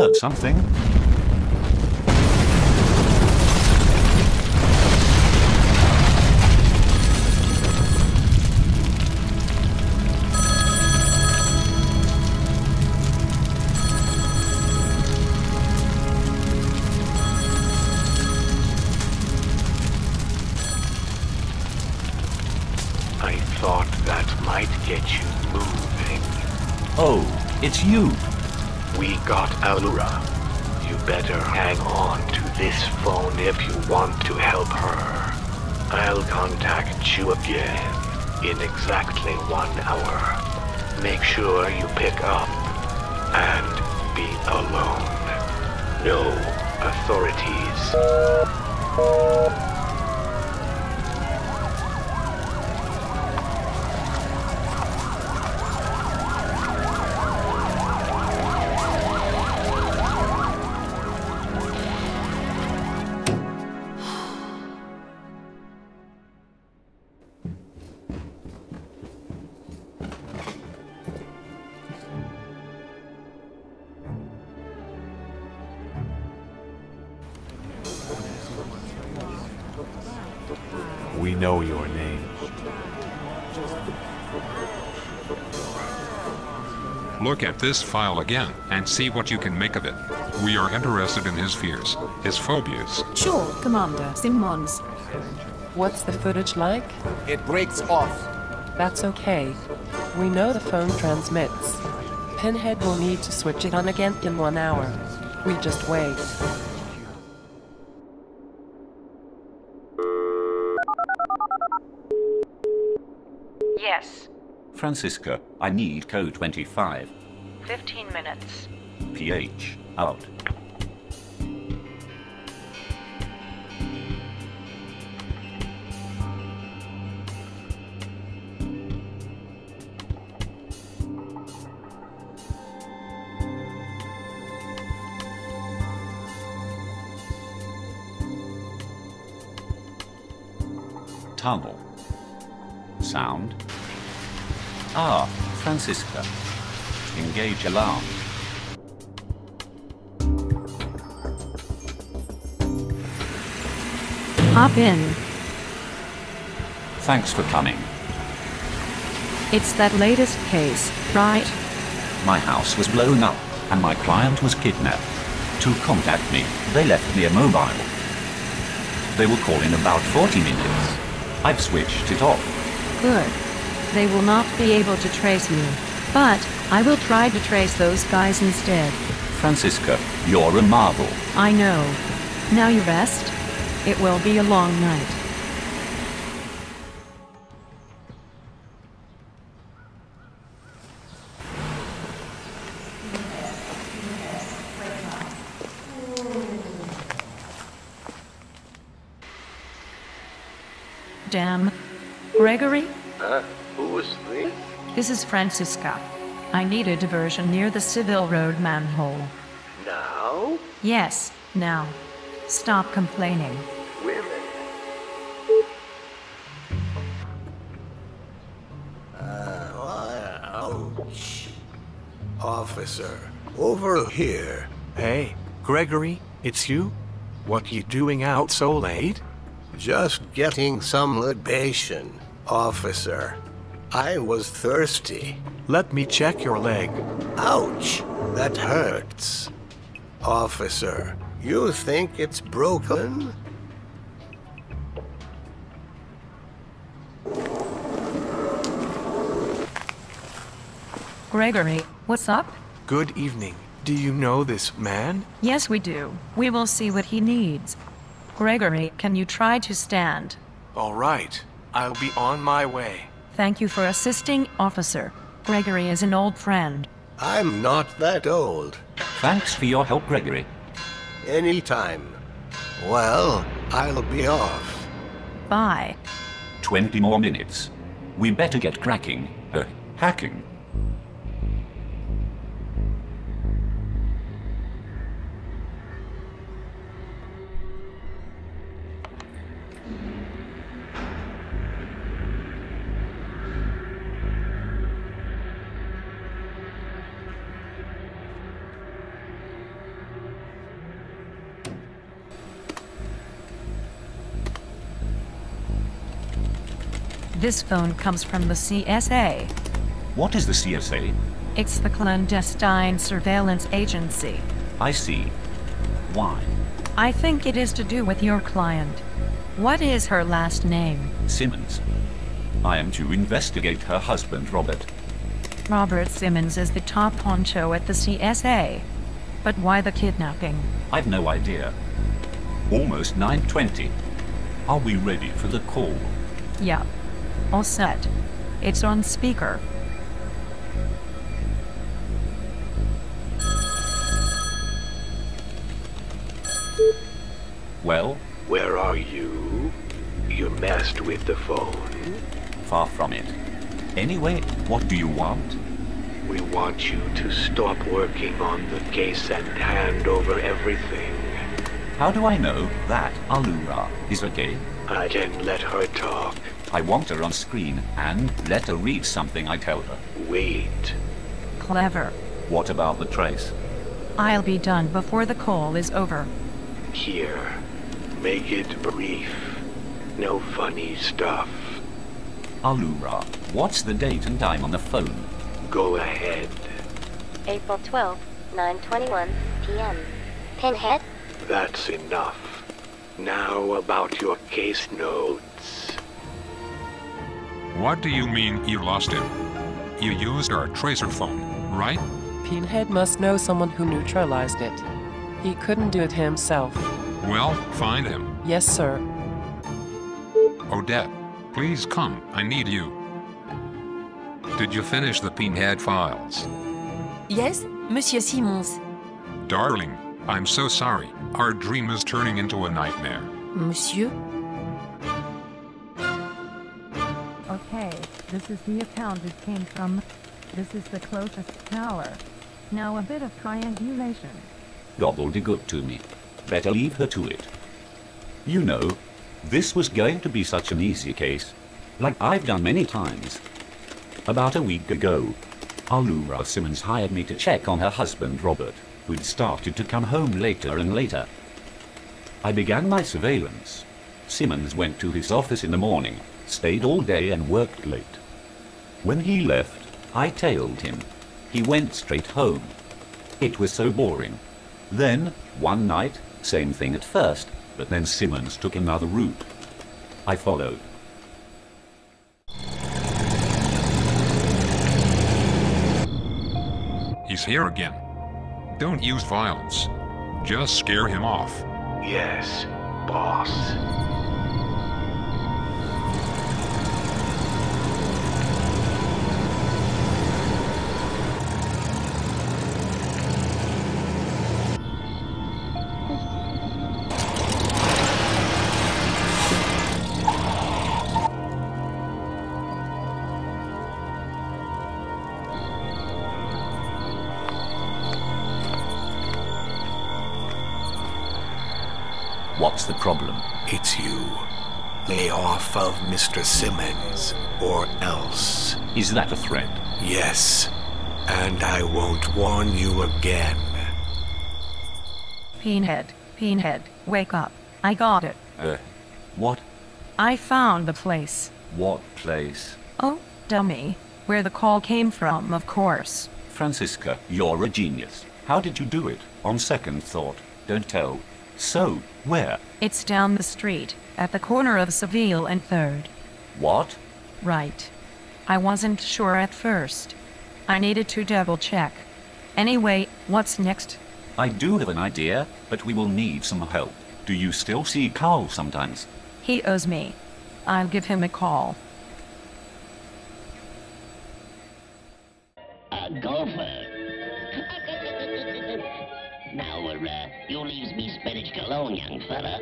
heard something. I thought that might get you moving. Oh, it's you. We got Alura. You better hang on to this phone if you want to help her. I'll contact you again in exactly 1 hour. Make sure you pick up and be alone. No authorities. We know your name. Look at this file again and see what you can make of it. We are interested in his fears, his phobias. Sure, Commander Simmons. What's the footage like? It breaks off. That's okay. We know the phone transmits. Pinhead will need to switch it on again in 1 hour. We just wait. Yes. Franciska, I need code 25. 15 minutes. PH, out. Tunnel. Sound. Ah, Franciska. Engage alarm. Hop in. Thanks for coming. It's that latest case, right? My house was blown up, and my client was kidnapped. To contact me, they left me a mobile. They will call in about 40 minutes. I've switched it off. Good. They will not be able to trace you. But I will try to trace those guys instead. Franciska, you're a marvel. I know. Now you rest. It will be a long night. Damn. Gregory? Who's this? This is Franciska. I need a diversion near the Civil Road manhole. Now? Yes, now. Stop complaining. Women. Ouch. Officer, over here. Hey, Gregory, it's you? What you doing out so late? Just getting some libation, officer. I was thirsty. Let me check your leg. Ouch! That hurts. Officer, you think it's broken? Gregory, what's up? Good evening. Do you know this man? Yes, we do. We will see what he needs. Gregory, can you try to stand? All right. I'll be on my way. Thank you for assisting, officer. Gregory is an old friend. I'm not that old. Thanks for your help, Gregory. Anytime. Well, I'll be off. Bye. 20 more minutes. We better get cracking. Hacking. This phone comes from the CSA. What is the CSA? It's the clandestine surveillance agency. I see. Why? I think it is to do with your client. What is her last name? Simmons. I am to investigate her husband, Robert. Robert Simmons is the top honcho at the CSA. But why the kidnapping? I've no idea. Almost 9:20. Are we ready for the call? Yeah. All set. It's on speaker. Well, Where are you? You messed with the phone. far from it. Anyway, what do you want? We want you to stop working on the case and hand over everything. How do I know that Alura is okay? I can let her talk. I want her on screen and let her read something I tell her. Wait. Clever. What about the trace? I'll be done before the call is over. Here. Make it brief. No funny stuff. Alura, what's the date and time on the phone? Go ahead. April 12th, 9:21 p.m. Pinhead? That's enough. Now about your case notes. What do you mean you lost him? You used our tracer phone, right? Pinhead must know someone who neutralized it. He couldn't do it himself. Well, find him. Yes, sir. Odette, please come. I need you. Did you finish the Pinhead files? Yes, Monsieur Simmons. Darling, I'm so sorry. Our dream is turning into a nightmare. Monsieur? Okay, this is the account it came from. This is the closest tower. Now a bit of triangulation. Gobbledygook to me. Better leave her to it. You know, this was going to be such an easy case. Like I've done many times. About a week ago, Alura Simmons hired me to check on her husband Robert, who'd started to come home later and later. I began my surveillance. Simmons went to his office in the morning, stayed all day and worked late. When he left, I tailed him. He went straight home. It was so boring. Then, one night, same thing at first, but then Simmons took another route. I followed. He's here again. Don't use violence. Just scare him off. Yes, boss. What's the problem? It's you. Lay off of Mr. Simmons, or else. Is that a threat? Yes, and I won't warn you again. Pinhead, wake up. I got it. What? I found the place. What place? Oh, dummy. Where the call came from, of course. Franciska, you're a genius. How did you do it? On second thought. Don't tell. So, where? It's down the street, at the corner of Seville and 3rd. What? Right. I wasn't sure at first. I needed to double check. Anyway, what's next? I do have an idea, but we will need some help. Do you still see Carl sometimes? He owes me. I'll give him a call. Go for it. Now, you leaves me spinach cologne, young fella.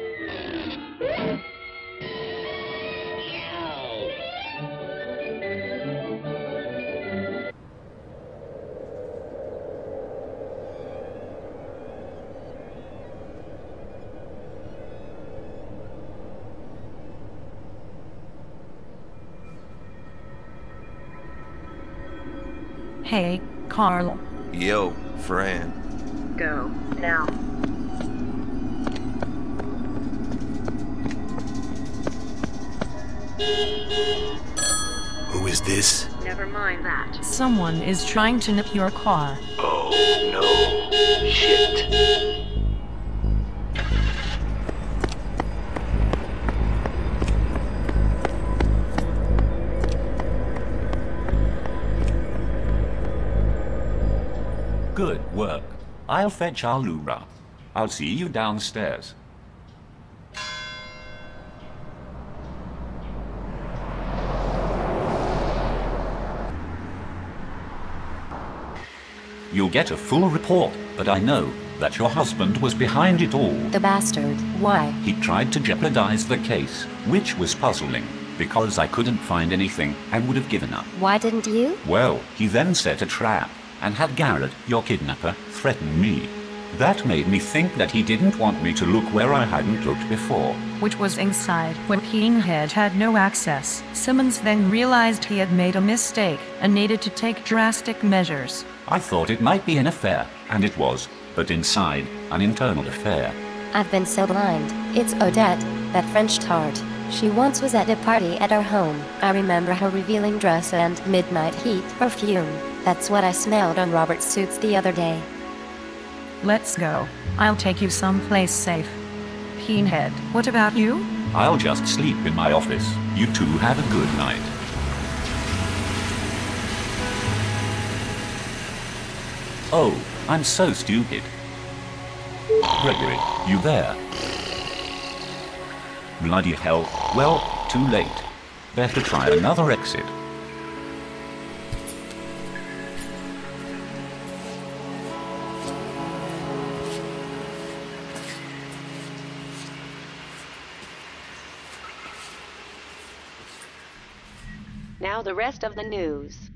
Hey, Carl. Yo, Fran. Go, now. is this? Never mind that. Someone is trying to nip your car. Oh no. Shit. Good work. I'll fetch Alura. I'll see you downstairs. You'll get a full report, but I know that your husband was behind it all. The bastard. Why? He tried to jeopardize the case, which was puzzling, because I couldn't find anything and would have given up. Why didn't you? Well, he then set a trap and had Garrett, your kidnapper, threaten me. That made me think that he didn't want me to look where I hadn't looked before. Which was inside when Pinhead had no access. Simmons then realized he had made a mistake and needed to take drastic measures. I thought it might be an affair, and it was, but inside, an internal affair. I've been so blind. It's Odette, that French tart. She once was at a party at our home. I remember her revealing dress and midnight heat perfume. That's what I smelled on Robert's suits the other day. Let's go. I'll take you someplace safe. Pinhead, what about you? I'll just sleep in my office. You two have a good night. Oh, I'm so stupid. Gregory, you there? Bloody hell. Well, too late. Better try another exit. Now the rest of the news.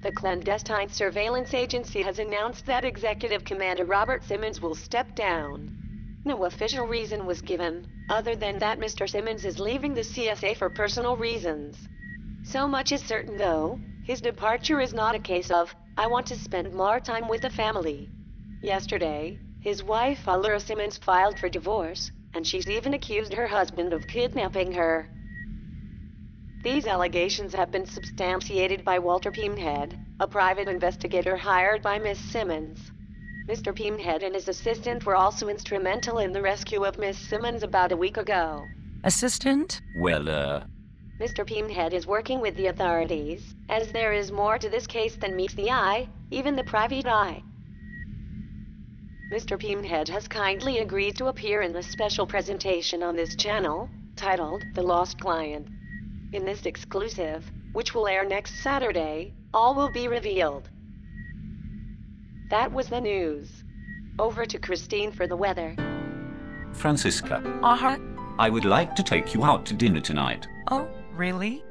The clandestine surveillance agency has announced that Executive Commander Robert Simmons will step down. No official reason was given, other than that Mr. Simmons is leaving the CSA for personal reasons. So much is certain though, his departure is not a case of, I want to spend more time with the family. Yesterday, his wife Alura Simmons filed for divorce, and she's even accused her husband of kidnapping her. These allegations have been substantiated by Walter Pinhead, a private investigator hired by Miss Simmons. Mr. Pinhead and his assistant were also instrumental in the rescue of Miss Simmons about a week ago. Assistant? Well, Mr. Pinhead is working with the authorities, as there is more to this case than meets the eye, even the private eye. Mr. Pinhead has kindly agreed to appear in the special presentation on this channel, titled The Lost Client. In this exclusive, which will air next Saturday, all will be revealed. That was the news. Over to Christine for the weather. Franciska, Uh-huh. I would like to take you out to dinner tonight. Oh, really?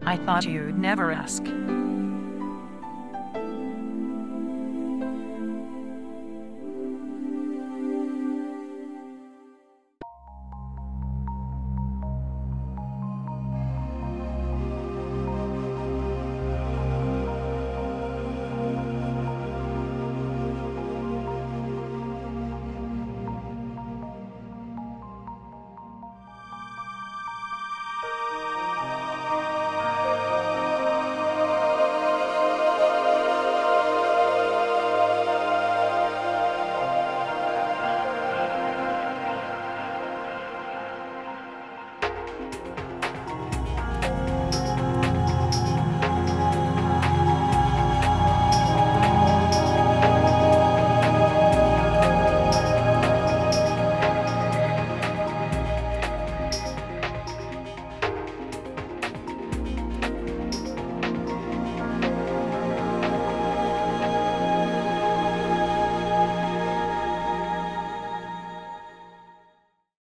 I thought you'd never ask.